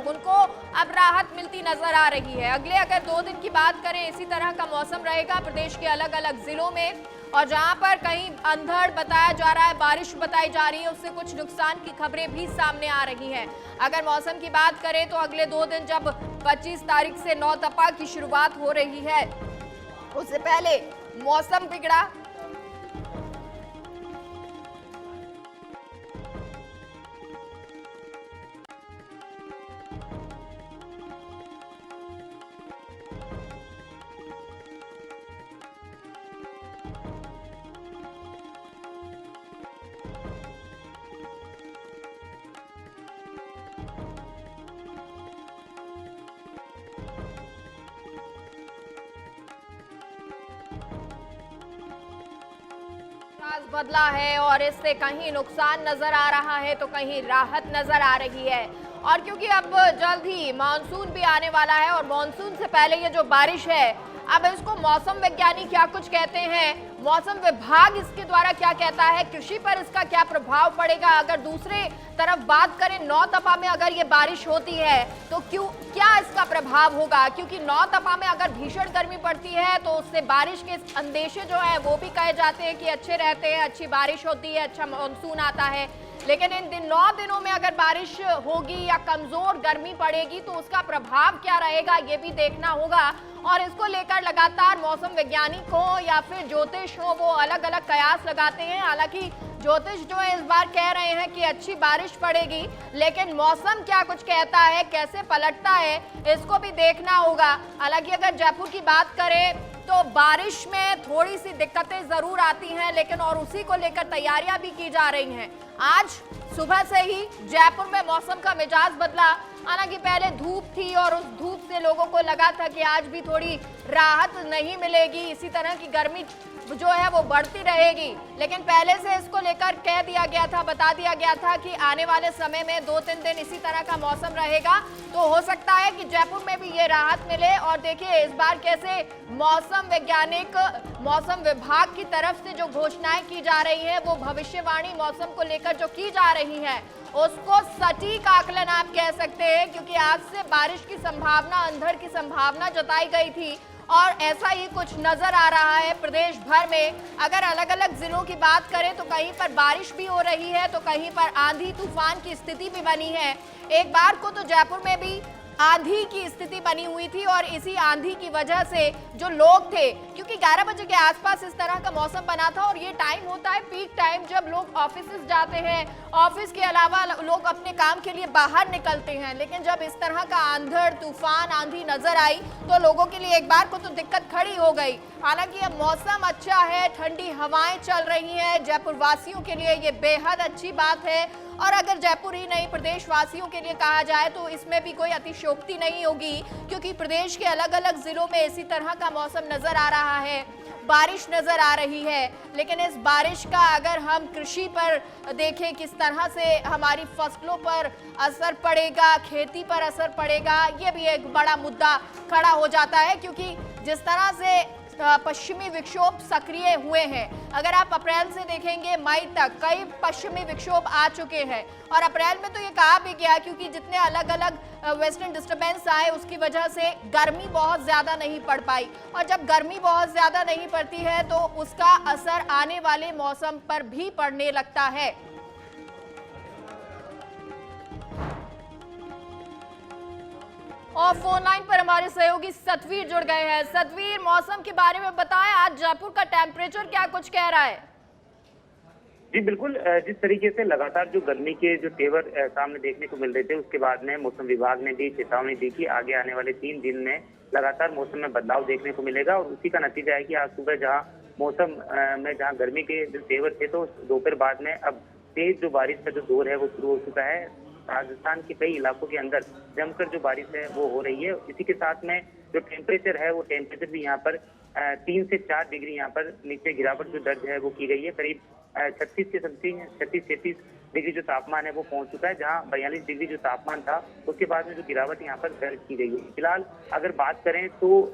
लोग, उनको अब राहत मिलती नजर आ रही है। अगले अगर 2 दिन की बात करें, इसी तरह का मौसम रहेगा प्रदेश के अलग अलग जिलों में, और जहां पर कहीं अंधड़ बताया जा रहा है, बारिश बताई जा रही है, उससे कुछ नुकसान की खबरें भी सामने आ रही हैं। अगर मौसम की बात करें तो अगले 2 दिन जब 25 तारीख से नौतपा की शुरुआत हो रही है, उससे पहले मौसम बिगड़ा। बदला है और इससे कहीं नुकसान नजर आ रहा है तो कहीं राहत नजर आ रही है। और क्योंकि अब जल्द ही मानसून भी आने वाला है और मानसून से पहले ये जो बारिश है, अब इसको मौसम वैज्ञानिक क्या कुछ कहते हैं, मौसम विभाग इसके द्वारा क्या कहता है, कृषि पर इसका क्या प्रभाव पड़ेगा। अगर दूसरे तरफ बात करें, नौतपा में अगर ये बारिश होती है तो क्या इसका प्रभाव होगा, क्योंकि नौतपा में अगर भीषण गर्मी पड़ती है तो उससे बारिश के अंदेशे जो है वो भी कहे जाते हैं कि अच्छे रहते हैं, अच्छी बारिश होती है, अच्छा मानसून आता है। लेकिन इन 9 दिनों में अगर बारिश होगी या कमजोर गर्मी पड़ेगी तो उसका प्रभाव क्या रहेगा, ये भी देखना होगा। और इसको लेकर लगातार मौसम वैज्ञानिक हो या फिर ज्योतिष हो, वो अलग अलग कयास लगाते हैं। हालांकि ज्योतिष जो है इस बार कह रहे हैं कि अच्छी बारिश पड़ेगी, लेकिन मौसम क्या कुछ कहता है, कैसे पलटता है, इसको भी देखना होगा। हालांकि अगर जयपुर की बात करें तो बारिश में थोड़ी सी दिक्कतें जरूर आती हैं, लेकिन और उसी को लेकर तैयारियां भी की जा रही हैं। आज सुबह से ही जयपुर में मौसम का मिजाज बदला। हालांकि पहले धूप थी और उस धूप से लोगों को लगा था कि आज भी थोड़ी राहत नहीं मिलेगी, इसी तरह की गर्मी जो है वो बढ़ती रहेगी। लेकिन पहले से इसको लेकर कह दिया गया था, बता दिया गया था कि आने वाले समय में 2-3 दिन इसी तरह का मौसम रहेगा, तो हो सकता है कि जयपुर में भी ये राहत मिले। और देखिए इस बार कैसे मौसम वैज्ञानिक, मौसम विभाग की तरफ से जो घोषणाएं की जा रही है, वो भविष्यवाणी मौसम को लेकर जो की जा रही है, उसको सटीक आकलन आप कह सकते हैं, क्योंकि आज से बारिश की संभावना, अंधड़ की संभावना जताई गई थी और ऐसा ही कुछ नजर आ रहा है प्रदेश भर में। अगर अलग अलग जिलों की बात करें तो कहीं पर बारिश भी हो रही है तो कहीं पर आंधी तूफान की स्थिति भी बनी है। एक बार को तो जयपुर में भी आंधी की स्थिति बनी हुई थी और इसी आंधी की वजह से जो लोग थे, क्योंकि 11 बजे के आसपास इस तरह का मौसम बना था और ये टाइम होता है पीक टाइम, जब लोग ऑफिस जाते हैं, ऑफिस के अलावा लोग अपने काम के लिए बाहर निकलते हैं। लेकिन जब इस तरह का आंधड़ तूफान, आंधी नजर आई तो लोगों के लिए एक बार को तो दिक्कत खड़ी हो गई। हालांकि अब मौसम अच्छा है, ठंडी हवाएं चल रही हैं, जयपुर वासियों के लिए ये बेहद अच्छी बात है। और अगर जयपुर ही नहीं, प्रदेश वासियों के लिए कहा जाए तो इसमें भी कोई अतिशयोक्ति नहीं होगी, क्योंकि प्रदेश के अलग अलग जिलों में इसी तरह का मौसम नजर आ रहा है, बारिश नजर आ रही है। लेकिन इस बारिश का अगर हम कृषि पर देखें, किस तरह से हमारी फसलों पर असर पड़ेगा, खेती पर असर पड़ेगा, ये भी एक बड़ा मुद्दा खड़ा हो जाता है। क्योंकि जिस तरह से पश्चिमी विक्षोभ सक्रिय हुए हैं, अगर आप अप्रैल से देखेंगे मई तक कई पश्चिमी विक्षोभ आ चुके हैं। और अप्रैल में तो ये कहा भी गया, क्योंकि जितने अलग अलग वेस्टर्न डिस्टर्बेंस आए उसकी वजह से गर्मी बहुत ज्यादा नहीं पड़ पाई, और जब गर्मी बहुत ज्यादा नहीं पड़ती है तो उसका असर आने वाले मौसम पर भी पड़ने लगता है। और फोन लाइन पर हमारे सहयोगी सतवीर जुड़ गए हैं। सतवीर, मौसम के बारे में बताएं, आज जयपुर का टेम्परेचर क्या कुछ कह रहा है? जी बिल्कुल, जिस तरीके से लगातार जो गर्मी के जो तेवर सामने देखने को मिल रहे थे, उसके बाद में मौसम विभाग ने भी चेतावनी दी कि आगे आने वाले 3 दिन में लगातार मौसम में बदलाव देखने को मिलेगा। और उसी का नतीजा है कि आज सुबह जहां मौसम में जहां गर्मी के जो तेवर थे, तो दोपहर बाद में अब तेज जो बारिश का जो दौर है वो शुरू हो चुका है। राजस्थान के कई इलाकों के अंदर जमकर जो बारिश है वो हो रही है। इसी के साथ में जो टेम्परेचर है, वो टेम्परेचर भी यहाँ पर 3 से 4 डिग्री यहाँ पर नीचे गिरावट जो दर्ज है वो की गई है। करीब 36 से समथिंग 36-33 डिग्री जो तापमान है वो पहुंच चुका है, जहां 42 डिग्री जो तापमान था उसके बाद में जो गिरावट यहाँ पर दर्ज की गई है। फिलहाल अगर बात करें तो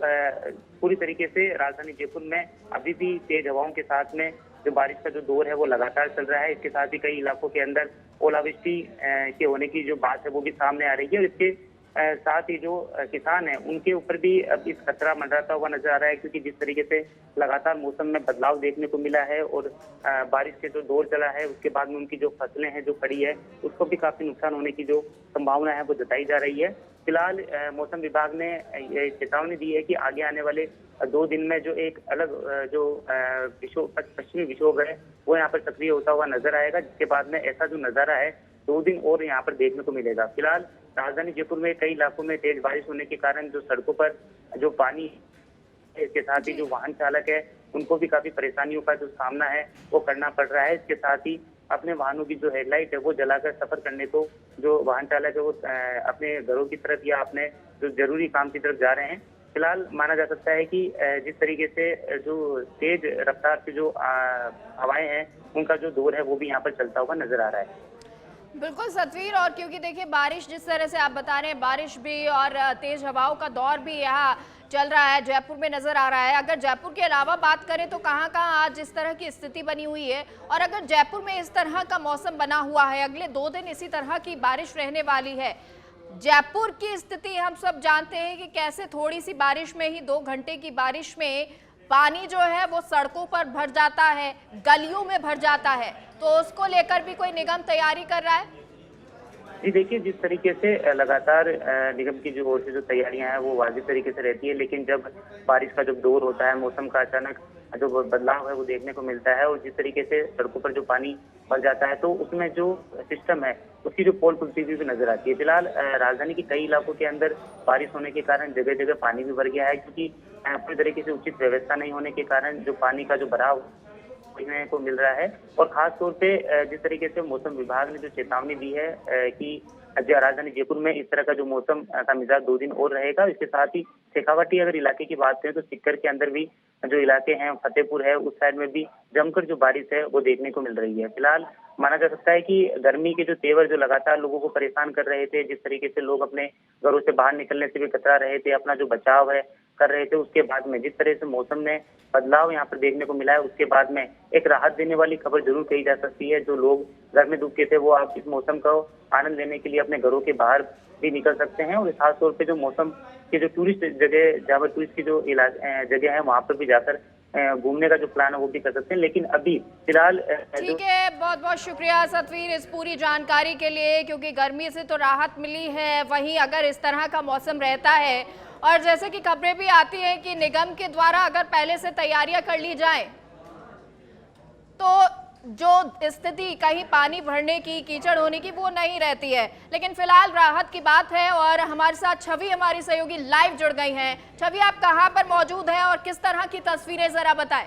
पूरी तरीके से राजधानी जयपुर में अभी भी तेज हवाओं के साथ में जो बारिश का जो दौर है वो लगातार चल रहा है। इसके साथ ही कई इलाकों के अंदर ओलावृष्टि के होने की जो बात है वो भी सामने आ रही है। और इसके साथ ही जो किसान है उनके ऊपर भी अब इस खतरा मंडराता हुआ नजर आ रहा है, क्योंकि जिस तरीके से लगातार मौसम में बदलाव देखने को मिला है और बारिश के जो दौर चला है उसके बाद में उनकी जो फसलें हैं जो खड़ी है उसको भी काफी नुकसान होने की जो संभावना है वो जताई जा रही है। फिलहाल मौसम विभाग ने ये चेतावनी दी है कि आगे आने वाले 2 दिन में जो एक अलग जो पश्चिमी विक्षोभ है वो यहाँ पर सक्रिय होता हुआ नजर आएगा, जिसके बाद में ऐसा जो नजारा है 2 दिन और यहाँ पर देखने को मिलेगा। फिलहाल राजधानी जयपुर में कई इलाकों में तेज बारिश होने के कारण जो सड़कों पर जो पानी है, इसके साथ ही जो वाहन चालक है उनको भी काफी परेशानियों का जो सामना है वो करना पड़ रहा है। इसके साथ ही अपने वाहनों की जो हेडलाइट है वो जलाकर सफर करने को जो वाहन चालक है वो अपने घरों की तरफ या अपने जो जरूरी काम की तरफ जा रहे हैं। फिलहाल माना जा सकता है कि जिस तरीके से जो तेज रफ्तार से जो हवाएं हैं उनका जो दौर है वो भी यहाँ पर चलता हुआ नजर आ रहा है। बिल्कुल सतवीर, और क्योंकि देखिए बारिश जिस तरह से आप बता रहे हैं, बारिश भी और तेज हवाओं का दौर भी यहाँ चल रहा है, जयपुर में नजर आ रहा है। अगर जयपुर के अलावा बात करें तो कहाँ कहाँ आज इस तरह की स्थिति बनी हुई है, और अगर जयपुर में इस तरह का मौसम बना हुआ है, अगले 2 दिन इसी तरह की बारिश रहने वाली है, जयपुर की स्थिति हम सब जानते हैं कि कैसे थोड़ी सी बारिश में ही 2 घंटे की बारिश में पानी जो है वो सड़कों पर भर जाता है, गलियों में भर जाता है, तो उसको लेकर भी कोई निगम तैयारी कर रहा है? जी देखिए, जिस तरीके से लगातार निगम की जो ओर से जो तैयारियां हैं वो वाजिब तरीके से रहती है, लेकिन जब बारिश का जब दौर होता है, मौसम का अचानक जो बदलाव है वो देखने को मिलता है और जिस तरीके से सड़कों पर जो पानी भर जाता है तो उसमें जो सिस्टम है उसकी जो पोल खुलती हुई भी नजर आती है। फिलहाल राजधानी के कई इलाकों के अंदर बारिश होने के कारण जगह जगह पानी भी भर गया है, क्योंकि पूरी तरीके से उचित व्यवस्था नहीं होने के कारण जो पानी का जो भराव देखने को मिल रहा है। और खास तौर पे जिस तरीके से मौसम विभाग ने जो चेतावनी दी है कि राजधानी जयपुर में इस तरह का जो मौसम का मिजाज 2 दिन और रहेगा। इसके साथ ही शेखावाटी अगर इलाके की बात करें तो सिक्कर के अंदर भी जो इलाके हैं, फतेहपुर है, उस साइड में भी जमकर जो बारिश है वो देखने को मिल रही है। फिलहाल माना जा सकता है कि गर्मी के जो तेवर जो लगातार लोगों को परेशान कर रहे थे, जिस तरीके से लोग अपने घरों से बाहर निकलने से भी कतरा रहे थे, अपना जो बचाव है कर रहे थे, उसके बाद में जिस तरह से मौसम में बदलाव यहाँ पर देखने को मिला है, उसके बाद में एक राहत देने वाली खबर जरूर कही जा सकती है। जो लोग घर में दुबके थे वो आप इस मौसम का आनंद लेने के लिए अपने घरों के बाहर भी निकल सकते हैं। और खास तौर पे जो मौसम के जो टूरिस्ट जगह, जहाँ पर टूरिस्ट की जो जगह है वहाँ पर भी जाकर घूमने का जो प्लान है वो भी कर सकते हैं। लेकिन अभी फिलहाल ठीक है, बहुत बहुत शुक्रिया सतवीर इस पूरी जानकारी के लिए, क्योंकि गर्मी से तो राहत मिली है, वहीं अगर इस तरह का मौसम रहता है और जैसे कि खबरें भी आती हैं कि निगम के द्वारा अगर पहले से तैयारियां कर ली जाए तो जो स्थिति कहीं पानी भरने की, कीचड़ होने की वो नहीं रहती है। लेकिन फिलहाल राहत की बात है और हमारे साथ छवि हमारी सहयोगी लाइव जुड़ गई हैं। छवि, आप कहां पर मौजूद हैं और किस तरह की तस्वीरें जरा बताएं।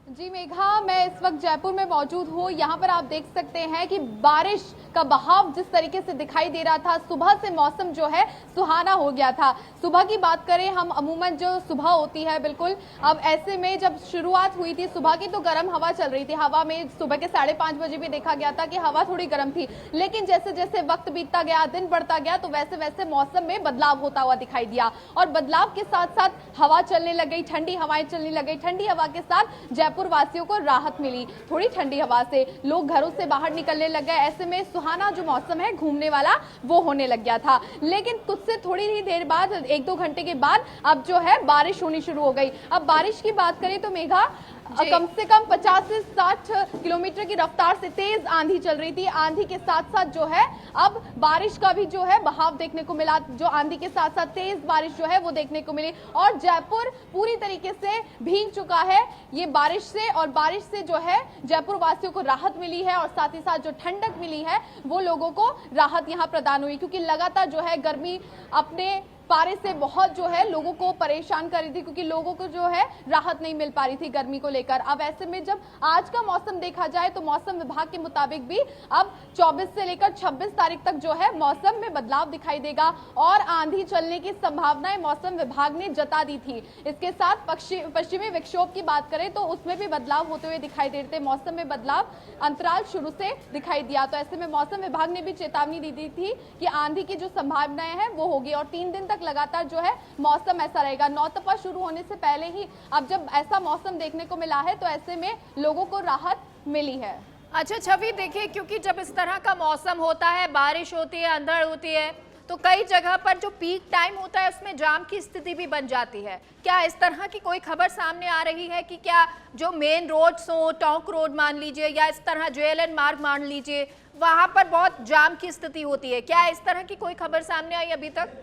जी मेघा, मैं इस वक्त जयपुर में मौजूद हूँ। यहाँ पर आप देख सकते हैं कि बारिश का बहाव जिस तरीके से दिखाई दे रहा था, सुबह से मौसम जो है सुहाना हो गया था। सुबह की बात करें हम, अमूमन जो सुबह होती है बिल्कुल, अब ऐसे में जब शुरुआत हुई थी सुबह की तो गर्म हवा चल रही थी। हवा में सुबह के 5:30 बजे भी देखा गया था कि हवा थोड़ी गर्म थी, लेकिन जैसे जैसे वक्त बीतता गया, दिन बढ़ता गया, तो वैसे वैसे मौसम में बदलाव होता हुआ दिखाई दिया और बदलाव के साथ साथ हवा चलने लग गई, ठंडी हवाएं चलने लग गई। ठंडी हवा के साथ जयपुर वासियों को राहत मिली। थोड़ी ठंडी हवा से लोग घरों से बाहर निकलने लग गए। ऐसे में सुहाना जो मौसम है घूमने वाला वो होने लग गया था। लेकिन कुछ से थोड़ी ही देर बाद, 1-2 घंटे के बाद अब जो है बारिश होनी शुरू हो गई। अब बारिश की बात करें तो मेघा, कम से कम 50 से 60 किलोमीटर की रफ्तार से तेज आंधी चल रही थी। आंधी के साथ साथ जो है अब बारिश का भी जो है बहाव देखने को मिला। जो आंधी के साथ साथ तेज बारिश जो है वो देखने को मिली और जयपुर पूरी तरीके से भीग चुका है ये बारिश से। और बारिश से जो है जयपुर वासियों को राहत मिली है और साथ ही साथ जो ठंडक मिली है वो लोगों को राहत यहाँ प्रदान हुई, क्योंकि लगातार जो है गर्मी अपने पारे से बहुत जो है लोगों को परेशान कर रही थी, क्योंकि लोगों को जो है राहत नहीं मिल पा रही थी गर्मी को लेकर। अब ऐसे में जब आज का मौसम देखा जाए तो मौसम विभाग के मुताबिक भी अब 24 से लेकर 26 तारीख तक जो है मौसम में बदलाव दिखाई देगा और आंधी चलने की संभावनाएं मौसम विभाग ने जता दी थी। इसके साथ पश्चिमी विक्षोभ की बात करें तो उसमें भी बदलाव होते हुए दिखाई दे रहे थे। मौसम में बदलाव अंतराल शुरू से दिखाई दिया, तो ऐसे में मौसम विभाग ने भी चेतावनी दी थी कि आंधी की जो संभावनाएं हैं वो होगी और 3 दिन लगातार जो है मौसम ऐसा रहेगा। नौतपा शुरू होने से पहले ही अब जब ऐसा मौसम देखने को मिला है तो ऐसे में लोगों को राहत मिली है। अच्छा छवि, देखिए क्योंकि जब इस तरह का मौसम होता है, बारिश होती है, अंधड़ होती है, तो कई जगह पर जो पीक टाइम होता है उसमें जाम की स्थिति भी बन जाती है। क्या इस तरह की कोई खबर सामने आ रही है कि क्या जो मेन रोड्स हो, टोंक रोड मान लीजिए या इस तरह जेएलएन मार्ग मान लीजिए, वहां पर बहुत जाम की स्थिति होती है? क्या इस तरह की कोई खबर सामने आई अभी तक?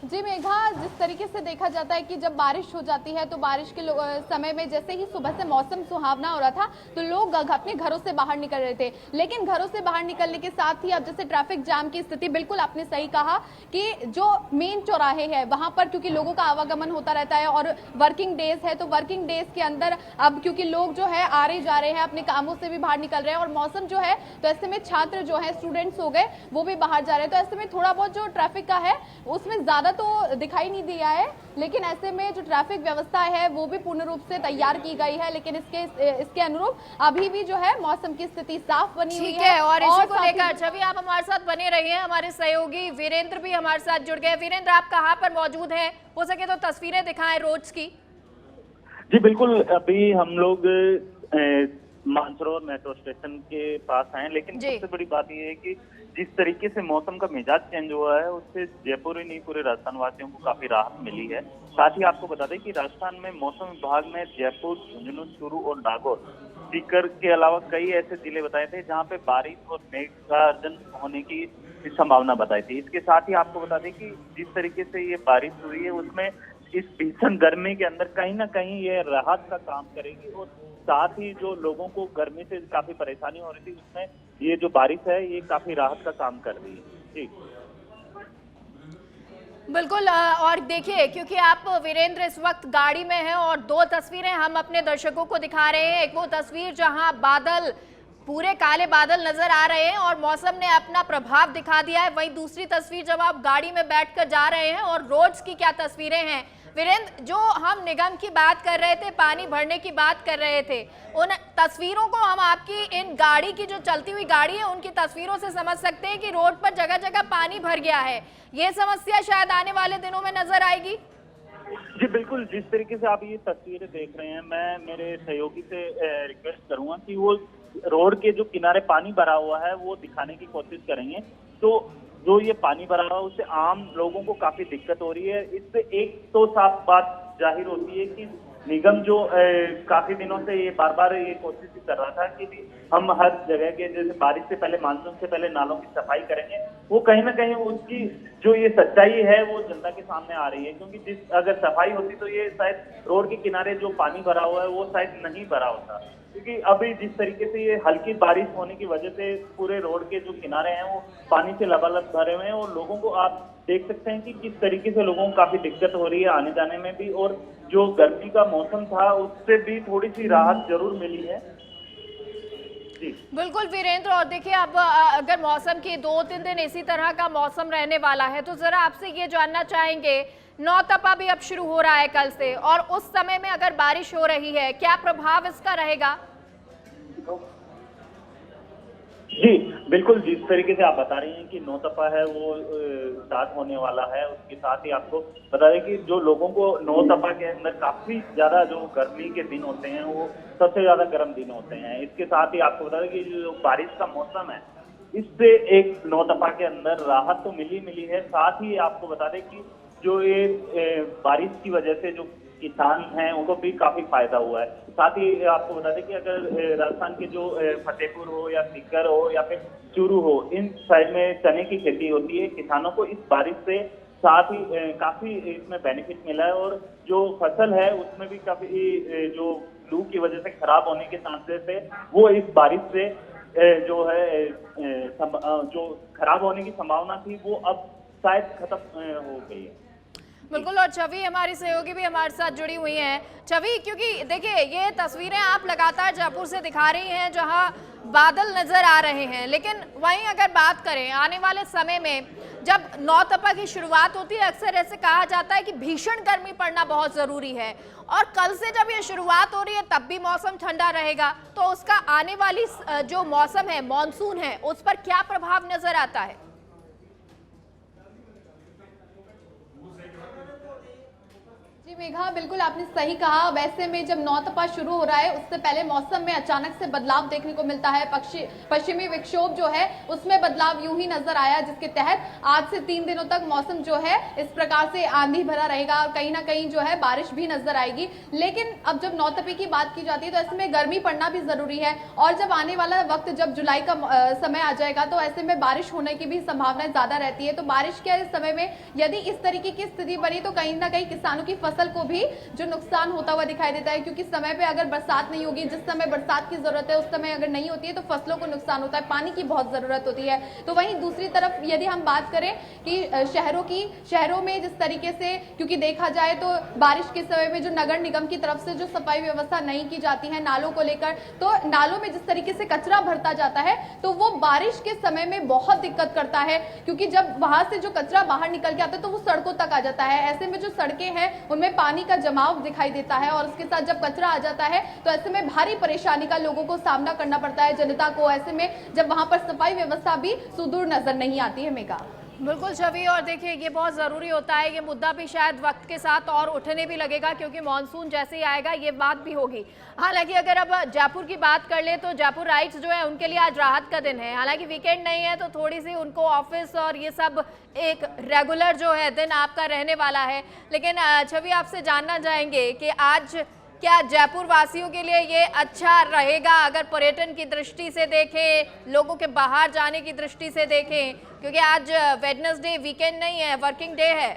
जी मेघा, जिस तरीके से देखा जाता है कि जब बारिश हो जाती है तो बारिश के समय में जैसे ही सुबह से मौसम सुहावना हो रहा था तो लोग अपने घरों से बाहर निकल रहे थे, लेकिन घरों से बाहर निकलने के साथ ही अब जैसे ट्रैफिक जाम की स्थिति, बिल्कुल आपने सही कहा कि जो मेन चौराहे हैं वहां पर क्योंकि लोगों का आवागमन होता रहता है और वर्किंग डेज है, तो वर्किंग डेज के अंदर अब क्योंकि लोग जो है आ रहे जा रहे हैं, अपने कामों से भी बाहर निकल रहे हैं और मौसम जो है, तो ऐसे में छात्र जो है, स्टूडेंट्स हो गए, वो भी बाहर जा रहे हैं, तो ऐसे में थोड़ा बहुत जो ट्रैफिक का है उसमें ज्यादा तो दिखाई नहीं दिया है, लेकिन ऐसे में जो ट्रैफिक व्यवस्था है वो भी पूर्ण रूप से तैयार की गई है, लेकिन इसके अनुरूप अभी भी जो है मौसम की स्थिति साफ बनी हुई है। और इसी को लेकर छवि आप हमारे साथ बने रहिए, हमारे सहयोगी वीरेंद्र भी हमारे साथ जुड़ गए। वीरेंद्र, आप कहाँ पर मौजूद हैं? हो सके तो तस्वीरें दिखाएं रोड्स की। जी बिल्कुल, अभी हम लोग मानसरोवर मेट्रो स्टेशन के पास हैं, लेकिन सबसे बड़ी बात यह है कि जिस तरीके से मौसम का मिजाज चेंज हुआ है उससे जयपुर ही नहीं पूरे राजस्थान वासियों को काफी राहत मिली है। साथ ही आपको बता दें कि राजस्थान में मौसम विभाग ने जयपुर, झुंझुनू, चूरू और नागौर, सीकर के अलावा कई ऐसे जिले बताए थे जहां पे बारिश और मेघ गर्जन होने की संभावना बताई थी। इसके साथ ही आपको बता दें कि जिस तरीके से ये बारिश हुई है उसमें इस भीषण गर्मी के अंदर कहीं ना कहीं ये राहत का काम करेगी और साथ ही जो लोगों को गर्मी से काफी परेशानी हो रही थी उसमें ये जो बारिश है ये काफी राहत का काम कर रही है। जी बिल्कुल, और देखिए क्योंकि आप वीरेंद्र इस वक्त गाड़ी में हैं और दो तस्वीरें हम अपने दर्शकों को दिखा रहे हैं। एक वो तस्वीर जहां बादल, पूरे काले बादल नजर आ रहे हैं और मौसम ने अपना प्रभाव दिखा दिया है, वहीं दूसरी तस्वीर जब आप गाड़ी में बैठकर जा रहे हैं और रोड्स की क्या तस्वीरें हैं। वीरेंद्र, जो हम निगम की बात कर रहे थे, पानी भरने की बात कर रहे थे, उन तस्वीरों को हम आपकी इन गाड़ी की जो चलती हुई गाड़ी है उनकी तस्वीरों से समझ सकते हैं कि रोड पर जगह जगह पानी भर गया है। ये समस्या शायद आने वाले दिनों में नजर आएगी। जी बिल्कुल, जिस तरीके से आप ये तस्वीरें देख रहे हैं, मैं मेरे सहयोगी से रिक्वेस्ट करूंगा कि वो रोड के जो किनारे पानी भरा हुआ है वो दिखाने की कोशिश करेंगे। तो जो ये पानी भरा हुआ है उससे आम लोगों को काफी दिक्कत हो रही है। इससे एक तो साफ बात जाहिर होती है कि निगम जो काफी दिनों से ये बार बार ये कोशिश कर रहा था कि हम हर जगह के जैसे बारिश से पहले, मानसून से पहले नालों की सफाई करेंगे, वो कहीं ना कहीं उसकी जो ये सच्चाई है वो जनता के सामने आ रही है। क्योंकि जिस अगर सफाई होती तो ये शायद रोड के किनारे जो पानी भरा हुआ है वो शायद नहीं भरा होता। क्योंकि अभी जिस तरीके से ये हल्की बारिश होने की वजह से पूरे रोड के जो किनारे हैं वो पानी से लबालब भरे हुए हैं और लोगों को आप देख सकते हैं कि किस तरीके से लोगों को काफी दिक्कत हो रही है आने जाने में भी, और जो गर्मी का मौसम था उससे भी थोड़ी सी राहत जरूर मिली है। जी बिल्कुल वीरेंद्र, और देखिए अब अगर मौसम की 2-3 दिन इसी तरह का मौसम रहने वाला है तो जरा आपसे ये जानना चाहेंगे, नौतपा भी अब शुरू हो रहा है कल से, और उस समय में अगर बारिश हो रही है, क्या प्रभाव इसका रहेगा? जी बिल्कुल, जिस तरीके से आप बता रही हैं कि नौतपा है वो स्टार्ट होने वाला है, उसके साथ ही आपको बता दें कि जो लोगों को नौतपा के अंदर काफी ज्यादा जो गर्मी के दिन होते हैं वो सबसे ज्यादा गर्म दिन होते हैं। इसके साथ ही आपको बता दें कि जो बारिश का मौसम है इससे एक नौतपा के अंदर राहत तो मिली है। साथ ही आपको बता दें कि जो ये बारिश की वजह से जो किसान हैं उनको भी काफी फायदा हुआ है। साथ ही आपको बता दें कि अगर राजस्थान के जो फतेहपुर हो या सीकर हो या फिर चूरू हो, इन साइड में चने की खेती होती है, किसानों को इस बारिश से साथ ही काफी इसमें बेनिफिट मिला है और जो फसल है उसमें भी काफी जो लू की वजह से खराब होने के चांसेस है वो इस बारिश से जो है जो खराब होने की संभावना थी वो अब शायद खत्म हो गई है। बिल्कुल, और छवि हमारी सहयोगी भी हमारे साथ जुड़ी हुई हैं। छवि, क्योंकि देखिए ये तस्वीरें आप लगातार जयपुर से दिखा रही हैं जहां बादल नजर आ रहे हैं, लेकिन वहीं अगर बात करें आने वाले समय में जब नौतपा की शुरुआत होती है, अक्सर ऐसे कहा जाता है कि भीषण गर्मी पड़ना बहुत जरूरी है, और कल से जब ये शुरुआत हो रही है तब भी मौसम ठंडा रहेगा, तो उसका आने वाली जो मौसम है, मानसून है, उस पर क्या प्रभाव नजर आता है? जी मेघा, बिल्कुल आपने सही कहा। वैसे में जब नौतपा शुरू हो रहा है उससे पहले मौसम में अचानक से बदलाव देखने को मिलता है। पश्चिमी विक्षोभ जो है उसमें बदलाव यूं ही नजर आया, जिसके तहत आज से 3 दिनों तक मौसम जो है इस प्रकार से आंधी भरा रहेगा और कहीं ना कहीं जो है बारिश भी नजर आएगी। लेकिन अब जब नौतपे की बात की जाती है तो ऐसे में गर्मी पड़ना भी जरूरी है, और जब आने वाला वक्त जब जुलाई का समय आ जाएगा तो ऐसे में बारिश होने की भी संभावना ज्यादा रहती है। तो बारिश के समय में यदि इस तरीके की स्थिति बनी तो कहीं ना कहीं किसानों की फसल को भी जो नुकसान होता हुआ दिखाई देता है, क्योंकि समय पे अगर बरसात नहीं होगी, जिस समय बरसात की जरूरत है उस समय अगर नहीं होती है तो फसलों को नुकसान होता है, पानी की बहुत जरूरत होती है। तो वहीं दूसरी तरफ यदि हम बात करें कि शहरों में जिस तरीके से, क्योंकि देखा जाए तो बारिश के समय में जो नगर निगम की तरफ से जो सफाई व्यवस्था नहीं की जाती है नालों को लेकर, तो नालों में जिस तरीके से कचरा भरता जाता है तो वो बारिश के समय में बहुत दिक्कत करता है, क्योंकि जब वहां से जो कचरा बाहर निकल के आता है तो वो सड़कों तक आ जाता है। ऐसे में जो सड़कें हैं उनमें पानी का जमाव दिखाई देता है, और उसके साथ जब कचरा आ जाता है तो ऐसे में भारी परेशानी का लोगों को सामना करना पड़ता है, जनता को। ऐसे में जब वहां पर सफाई व्यवस्था भी सुदूर नजर नहीं आती है। मेघा, बिल्कुल छवि, और देखिए ये बहुत ज़रूरी होता है, ये मुद्दा भी शायद वक्त के साथ और उठने भी लगेगा, क्योंकि मानसून जैसे ही आएगा ये बात भी होगी। हालांकि अगर अब जयपुर की बात कर ले तो जयपुर राइट्स जो है उनके लिए आज राहत का दिन है। हालांकि वीकेंड नहीं है तो थोड़ी सी उनको ऑफिस और ये सब एक रेगुलर जो है दिन आपका रहने वाला है। लेकिन छवि, आपसे जानना चाहेंगे कि आज क्या जयपुर वासियों के लिए ये अच्छा रहेगा अगर पर्यटन की दृष्टि से देखें, लोगों के बाहर जाने की दृष्टि से देखें, क्योंकि आज वेडनेसडे वीकेंड नहीं है, वर्किंग डे है।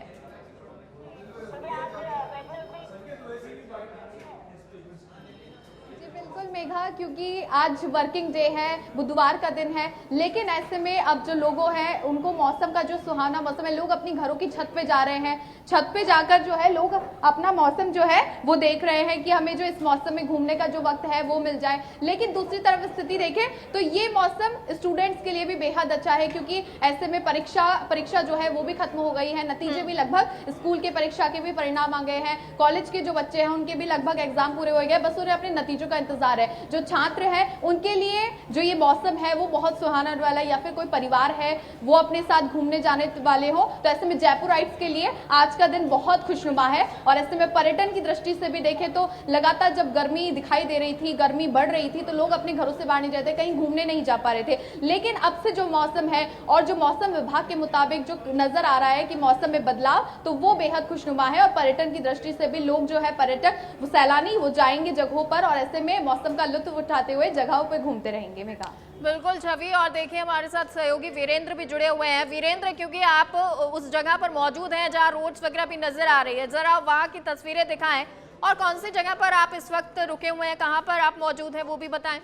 मेघा, क्योंकि आज वर्किंग डे है, बुधवार का दिन है, लेकिन ऐसे में अब जो लोगों हैं उनको मौसम का जो सुहाना मौसम है, लोग अपनी घरों की छत पे जा रहे हैं, छत पे जाकर जो है लोग अपना मौसम जो है वो देख रहे हैं कि हमें जो इस मौसम में घूमने का जो वक्त है वो मिल जाए। लेकिन दूसरी तरफ स्थिति देखें तो ये मौसम स्टूडेंट्स के लिए भी बेहद अच्छा है, क्योंकि ऐसे में परीक्षा जो है वो भी खत्म हो गई है, नतीजे भी लगभग स्कूल के परीक्षा के भी परिणाम आ गए हैं, कॉलेज के जो बच्चे हैं उनके भी लगभग एग्जाम पूरे हो गए, बस उन्हें अपने नतीजों का इंतजार है। जो छात्र हैं उनके लिए जो ये मौसम है वो बहुत सुहाना वाला है, या फिर कोई परिवार है वो अपने साथ घूमने जाने वाले हो, तो ऐसे में जयपुराइट्स के लिए आज का दिन बहुत खुशनुमा है। और ऐसे में पर्यटन की दृष्टि से भी देखें तो लगातार जब गर्मी दिखाई दे रही थी, गर्मी बढ़ रही थी, तो लोग अपने घरों से बाहर नहीं जाते, कहीं घूमने नहीं जा पा रहे थे। लेकिन अब से जो मौसम है और जो मौसम विभाग के मुताबिक जो नजर आ रहा है कि मौसम में बदलाव, तो वो बेहद खुशनुमा है, और पर्यटन की दृष्टि से भी लोग जो है पर्यटक वो सैलानी वो जाएंगे जगहों पर, और ऐसे में मौसम का लुत्फ उठाते हुए जगहों पर घूमते रहेंगे। मेघा, बिल्कुल छवि, और देखिए हमारे साथ सहयोगी वीरेंद्र भी जुड़े हुए हैं। वीरेंद्र, क्योंकि आप उस जगह पर मौजूद हैं जहां रोड्स वगैरह भी नजर आ रही है, जरा वहां की तस्वीरें दिखाएं, और कौन सी जगह पर आप इस वक्त रुके हुए हैं, कहां पर आप मौजूद हैं वो भी बताएं।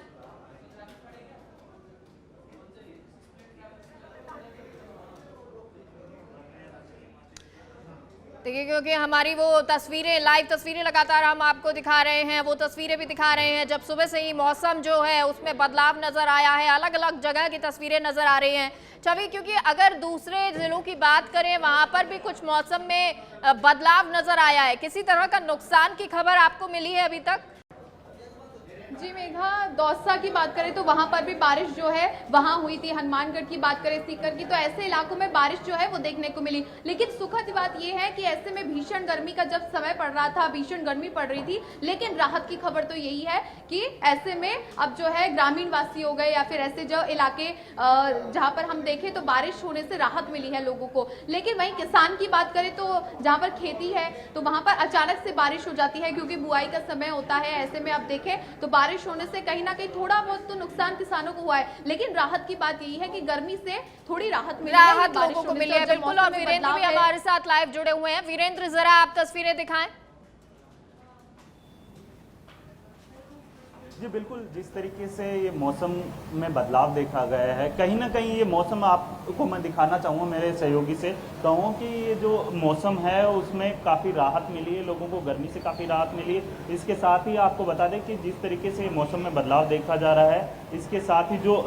देखिए, क्योंकि हमारी वो तस्वीरें, लाइव तस्वीरें लगातार हम आपको दिखा रहे हैं, वो तस्वीरें भी दिखा रहे हैं जब सुबह से ही मौसम जो है उसमें बदलाव नजर आया है, अलग अलग जगह की तस्वीरें नजर आ रही हैं छवि। क्योंकि अगर दूसरे जिलों की बात करें वहां पर भी कुछ मौसम में बदलाव नजर आया है, किसी तरह का नुकसान की खबर आपको मिली है अभी तक? जी मेघा, दौसा की बात करें तो वहां पर भी बारिश जो है वहां हुई थी, हनुमानगढ़ की बात करें, सीकर की, तो ऐसे इलाकों में बारिश जो है वो देखने को मिली। लेकिन सुखद बात यह है कि ऐसे में भीषण गर्मी का जब समय पड़ रहा था, भीषण गर्मी पड़ रही थी, लेकिन राहत की खबर तो यही है कि ऐसे में अब जो है ग्रामीण वासी हो गए या फिर ऐसे जो इलाके जहां पर हम देखें तो बारिश होने से राहत मिली है लोगों को। लेकिन वहीं किसान की बात करें तो जहां पर खेती है तो वहां पर अचानक से बारिश हो जाती है, क्योंकि बुआई का समय होता है। ऐसे में अब देखें तो बारिश होने से कहीं ना कहीं थोड़ा बहुत तो नुकसान किसानों को हुआ है, लेकिन राहत की बात यही है कि गर्मी से थोड़ी राहत मिली है, राहत लोगों को मिली है। बिल्कुल, और वीरेंद्र भी हमारे साथ लाइव जुड़े हुए हैं। वीरेंद्र, जरा आप तस्वीरें दिखाएं। जी बिल्कुल, जिस तरीके से ये मौसम में बदलाव देखा गया है, कहीं ना कहीं ये मौसम आपको मैं दिखाना चाहूँगा, मेरे सहयोगी से कहूँ कि ये जो मौसम है उसमें काफ़ी राहत मिली है, लोगों को गर्मी से काफ़ी राहत मिली है। इसके साथ ही आपको बता दें कि जिस तरीके से मौसम में बदलाव देखा जा रहा है, इसके साथ ही जो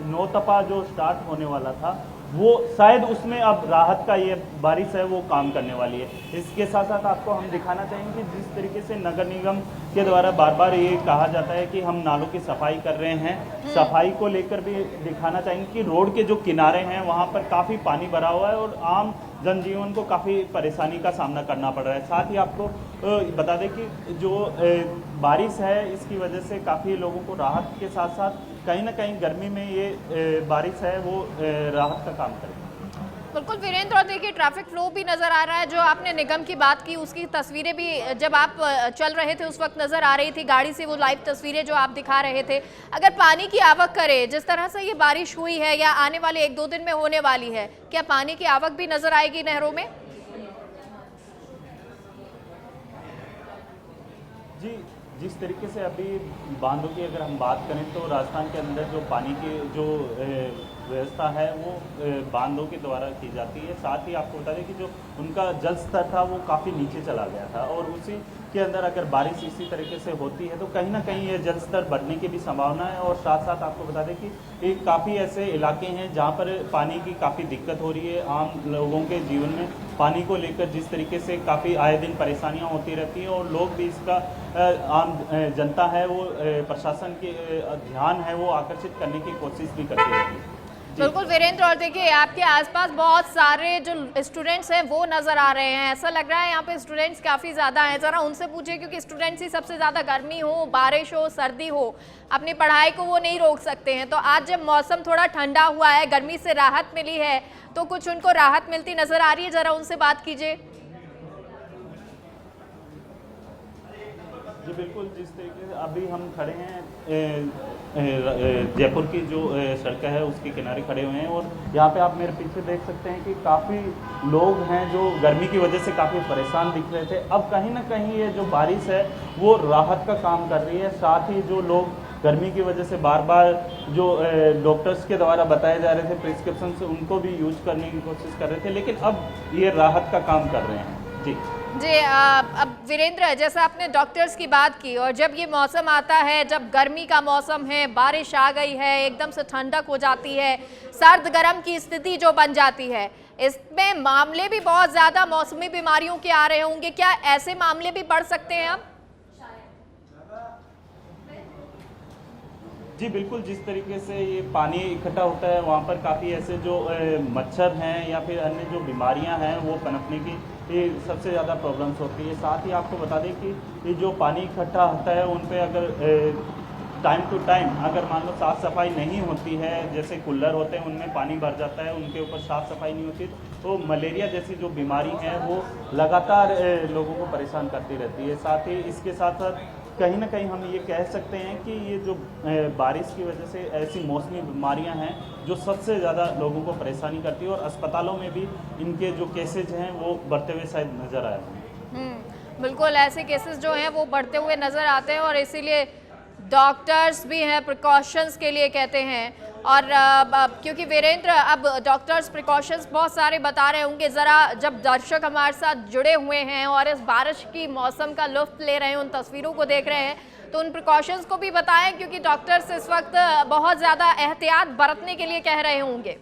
नौतपा जो स्टार्ट होने वाला था वो शायद उसमें अब राहत का ये बारिश है वो काम करने वाली है। इसके साथ साथ आपको हम दिखाना चाहेंगे कि जिस तरीके से नगर निगम के द्वारा बार बार ये कहा जाता है कि हम नालों की सफाई कर रहे हैं, सफाई को लेकर भी दिखाना चाहेंगे कि रोड के जो किनारे हैं वहाँ पर काफ़ी पानी भरा हुआ है और आम जनजीवन को काफ़ी परेशानी का सामना करना पड़ रहा है। साथ ही आपको बता दें कि जो बारिश है इसकी वजह से काफ़ी लोगों को राहत के साथ साथ कहीं ना कहीं गर्मी में ये बारिश है वो राहत का काम करेगी। बिल्कुल वीरेंद्र, और देखिए ट्रैफिक फ्लो भी नजर आ रहा है। जो आपने निगम की बात की उसकी तस्वीरें भी जब आप चल रहे थे उस वक्त नजर आ रही थी गाड़ी से, वो लाइव तस्वीरें जो आप दिखा रहे थे। अगर पानी की आवक करे जिस तरह से ये बारिश हुई है या आने वाले 1-2 दिन में होने वाली है, क्या पानी की आवक भी नजर आएगी नहरों में? जी, जिस तरीके से अभी बांधों की अगर हम बात करें तो राजस्थान के अंदर जो पानी की जो व्यवस्था है वो बांधों के द्वारा की जाती है। साथ ही आपको बता दें कि जो उनका जल स्तर था वो काफ़ी नीचे चला गया था और उसी के अंदर अगर बारिश इसी तरीके से होती है तो कहीं ना कहीं ये जल स्तर बढ़ने की भी संभावना है। और साथ साथ आपको बता दें कि काफ़ी ऐसे इलाके हैं जहाँ पर पानी की काफ़ी दिक्कत हो रही है। आम लोगों के जीवन में पानी को लेकर जिस तरीके से काफ़ी आए दिन परेशानियाँ होती रहती हैं और लोग भी इसका आम जनता है वो प्रशासन के ध्यान है वो आकर्षित करने की कोशिश भी करती रहती है। बिल्कुल वीरेंद्र, और देखिए आपके आसपास बहुत सारे जो स्टूडेंट्स हैं वो नज़र आ रहे हैं। ऐसा लग रहा है यहाँ पे स्टूडेंट्स काफ़ी ज़्यादा हैं। ज़रा उनसे पूछिए, क्योंकि स्टूडेंट्स ही सबसे ज़्यादा गर्मी हो, बारिश हो, सर्दी हो, अपनी पढ़ाई को वो नहीं रोक सकते हैं। तो आज जब मौसम थोड़ा ठंडा हुआ है, गर्मी से राहत मिली है, तो कुछ उनको राहत मिलती नज़र आ रही है? ज़रा उनसे बात कीजिए। जी बिल्कुल, जिस तरीके से अभी हम खड़े हैं जयपुर की जो सड़क है उसके किनारे खड़े हुए हैं और यहाँ पे आप मेरे पीछे देख सकते हैं कि काफ़ी लोग हैं जो गर्मी की वजह से काफ़ी परेशान दिख रहे थे। अब कहीं ना कहीं ये जो बारिश है वो राहत का काम कर रही है। साथ ही जो लोग गर्मी की वजह से बार बार जो डॉक्टर्स के द्वारा बताए जा रहे थे प्रिस्क्रिप्शन से उनको भी यूज करने की कोशिश कर रहे थे, लेकिन अब ये राहत का काम कर रहे हैं। जी अब वीरेंद्र, जैसा आपने डॉक्टर्स की बात की, और जब ये मौसम आता है, जब गर्मी का मौसम है, बारिश आ गई है, एकदम से ठंडक हो जाती है, सर्द गर्म की स्थिति जो बन जाती है, इसमें मामले भी बहुत ज़्यादा मौसमी बीमारियों के आ रहे होंगे। क्या ऐसे मामले भी बढ़ सकते हैं अब? जी बिल्कुल, जिस तरीके से ये पानी इकट्ठा होता है वहाँ पर काफ़ी ऐसे जो मच्छर हैं या फिर अन्य जो बीमारियाँ हैं वो पनपने की ये सबसे ज़्यादा प्रॉब्लम्स होती है। साथ ही आपको बता दें कि ये जो पानी इकट्ठा होता है उन पे अगर टाइम टू टाइम अगर मान लो साफ़ सफाई नहीं होती है, जैसे कूलर होते हैं उनमें पानी भर जाता है, उनके ऊपर साफ़ सफाई नहीं होती तो मलेरिया जैसी जो बीमारी है वो लगातार लोगों को परेशान करती रहती है। साथ ही इसके साथ साथ कहीं ना कहीं हम ये कह सकते हैं कि ये जो बारिश की वजह से ऐसी मौसमी बीमारियां हैं जो सबसे ज़्यादा लोगों को परेशानी करती है और अस्पतालों में भी इनके जो केसेज हैं वो बढ़ते हुए शायद नज़र आए हैं। बिल्कुल, ऐसे केसेस जो हैं वो बढ़ते हुए नज़र आते हैं और इसीलिए डॉक्टर्स भी हैं प्रिकॉशंस के लिए कहते हैं। और क्योंकि वीरेंद्र, अब डॉक्टर्स प्रिकॉशंस बहुत सारे बता रहे होंगे, ज़रा जब दर्शक हमारे साथ जुड़े हुए हैं और इस बारिश की मौसम का लुत्फ़ ले रहे हैं, उन तस्वीरों को देख रहे हैं, तो उन प्रिकॉशंस को भी बताएं, क्योंकि डॉक्टर्स इस वक्त बहुत ज़्यादा एहतियात बरतने के लिए कह रहे होंगे।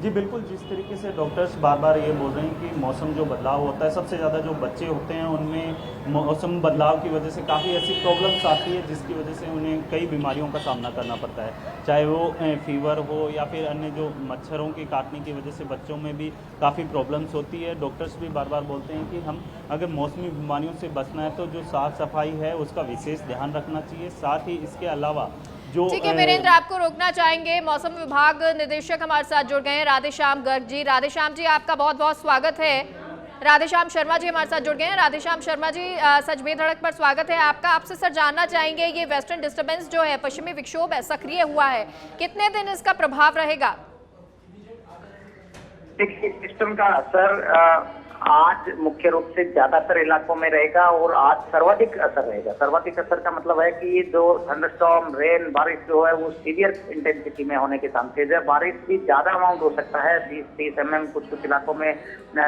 जी बिल्कुल, जिस तरीके से डॉक्टर्स बार बार ये बोल रहे हैं कि मौसम जो बदलाव होता है, सबसे ज़्यादा जो बच्चे होते हैं उनमें मौसम बदलाव की वजह से काफ़ी ऐसी प्रॉब्लम्स आती है जिसकी वजह से उन्हें कई बीमारियों का सामना करना पड़ता है, चाहे वो फीवर हो या फिर अन्य जो मच्छरों के काटने की वजह से बच्चों में भी काफ़ी प्रॉब्लम्स होती है। डॉक्टर्स भी बार बार बोलते हैं कि हम अगर मौसमी बीमारियों से बचना है तो जो साफ़ सफाई है उसका विशेष ध्यान रखना चाहिए। साथ ही इसके अलावा ठीक है वीरेंद्र, आपको रोकना चाहेंगे। मौसम विभाग निदेशक हमारे साथ जुड़ गए हैं राधेश्याम गर्ग जी। राधेश्याम जी, आपका बहुत बहुत स्वागत है। राधेश्याम शर्मा जी हमारे साथ जुड़ गए हैं। राधेश्याम शर्मा जी, सच बेधड़क पर स्वागत है आपका। आपसे सर जानना चाहेंगे, ये वेस्टर्न डिस्टर्बेंस जो है, पश्चिमी विक्षोभ है, सक्रिय हुआ है, कितने दिन इसका प्रभाव रहेगा? देखिए, सिस्टम का असर आज मुख्य रूप से ज्यादातर इलाकों में रहेगा और आज सर्वाधिक असर रहेगा। सर्वाधिक असर का मतलब है कि जो थंडरस्टॉर्म, रेन, बारिश जो है वो सीवियर इंटेंसिटी में होने के चांसेज है। बारिश भी ज्यादा अमाउंट हो सकता है, 20-30 mm, कुछ इलाकों में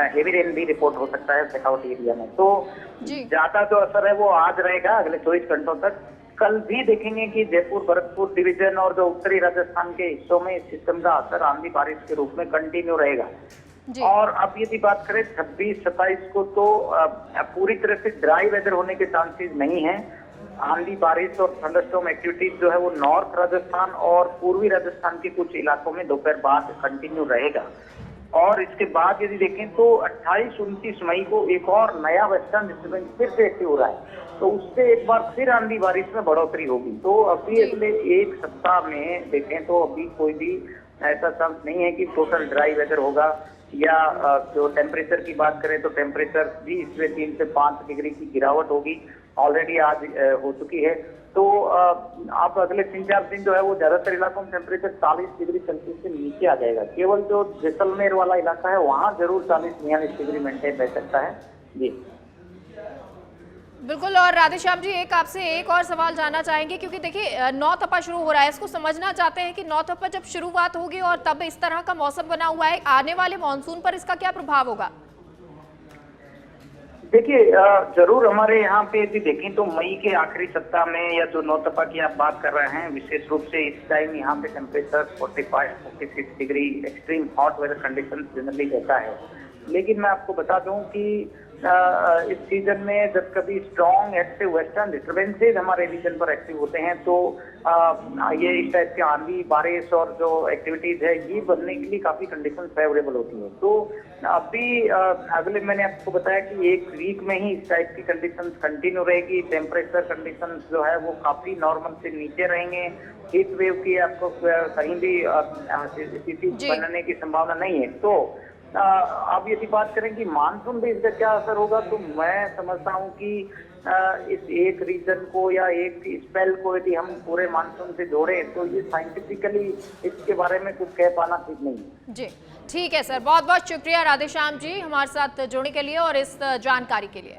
हेवी रेन भी रिपोर्ट हो सकता है शेखावटी एरिया में। तो ज्यादा जो असर है वो आज रहेगा अगले 24 घंटों तक। कल भी देखेंगे कि जयपुर, भरतपुर डिवीजन और जो उत्तरी राजस्थान के हिस्सों में इस सिस्टम का असर आंधी बारिश के रूप में कंटिन्यू रहेगा। और अब यदि बात करें 26-27 को, तो पूरी तरह से ड्राई वेदर होने के चांसेस नहीं है आंधी बारिश और थंडरस्टॉर्म एक्टिविटीज जो है वो नॉर्थ राजस्थान और पूर्वी राजस्थान के कुछ इलाकों में दोपहर बाद कंटिन्यू रहेगा। और इसके बाद यदि देखें तो 28-29 मई को एक और नया वेस्टर्न डिस्टर्बेंस फिर से एक्टिव हो रहा है, तो उससे एक बार फिर आंधी बारिश में बढ़ोतरी होगी। तो अभी अगले एक सप्ताह में देखें तो अभी कोई भी ऐसा चांस नहीं है कि टोटल ड्राई वेदर होगा, या जो टेम्परेचर की बात करें तो टेम्परेचर भी इसमें 3 से 5 डिग्री की गिरावट होगी, ऑलरेडी आज हो चुकी है। तो आप अगले 3-4 दिन जो है वो ज्यादातर इलाकों में टेम्परेचर 40 डिग्री सेल्सियस से नीचे आ जाएगा। केवल जो जैसलमेर वाला इलाका है वहाँ जरूर 40-42 डिग्री मेंटेन रह सकता है जी। बिल्कुल। और राधेश्याम जी, एक आपसे एक और सवाल जानना चाहेंगे, क्योंकि देखिए नौ तपा शुरू हो रहा है, इसको समझना चाहते हैं कि नौ तपा जब शुरुआत होगी और तब इस तरह का मौसम बना हुआ है, आने वाले मानसून पर इसका क्या प्रभाव होगा? देखिए जरूर हमारे यहाँ पे भी देखें तो मई के आखिरी सप्ताह में या जो 9 तपा की आप बात कर रहे हैं, विशेष रूप से इस टाइम यहाँ पे temperature 45-46 degree extreme hot weather condition generally रहता है। लेकिन मैं आपको बता दूं कि इस सीजन में जब कभी स्ट्रॉन्ग एक्टिव वेस्टर्न डिस्टर्बेंसेज हमारे रीजन पर एक्टिव होते हैं तो ये इस टाइप के आंधी बारिश और जो एक्टिविटीज है ये बनने के लिए काफी कंडीशन फेवरेबल होती है। तो अभी अगले मैंने आपको बताया कि एक वीक में ही इस टाइप की कंडीशंस कंटिन्यू रहेगी। टेम्परेचर कंडीशंस जो है वो काफी नॉर्मल से नीचे रहेंगे। हीट वेव की आपको कहीं भी स्थिति बनने की संभावना नहीं है। तो अब यदि बात करें कि मानसून पे इसका क्या असर होगा, तो मैं समझता हूं कि इस एक रीजन को या एक स्पेल को यदि हम पूरे मानसून से जोड़ें तो ये साइंटिफिकली इसके बारे में कुछ कह पाना ठीक नहीं है जी। ठीक है सर, बहुत बहुत शुक्रिया राधेश्याम जी हमारे साथ जुड़ने के लिए और इस जानकारी के लिए।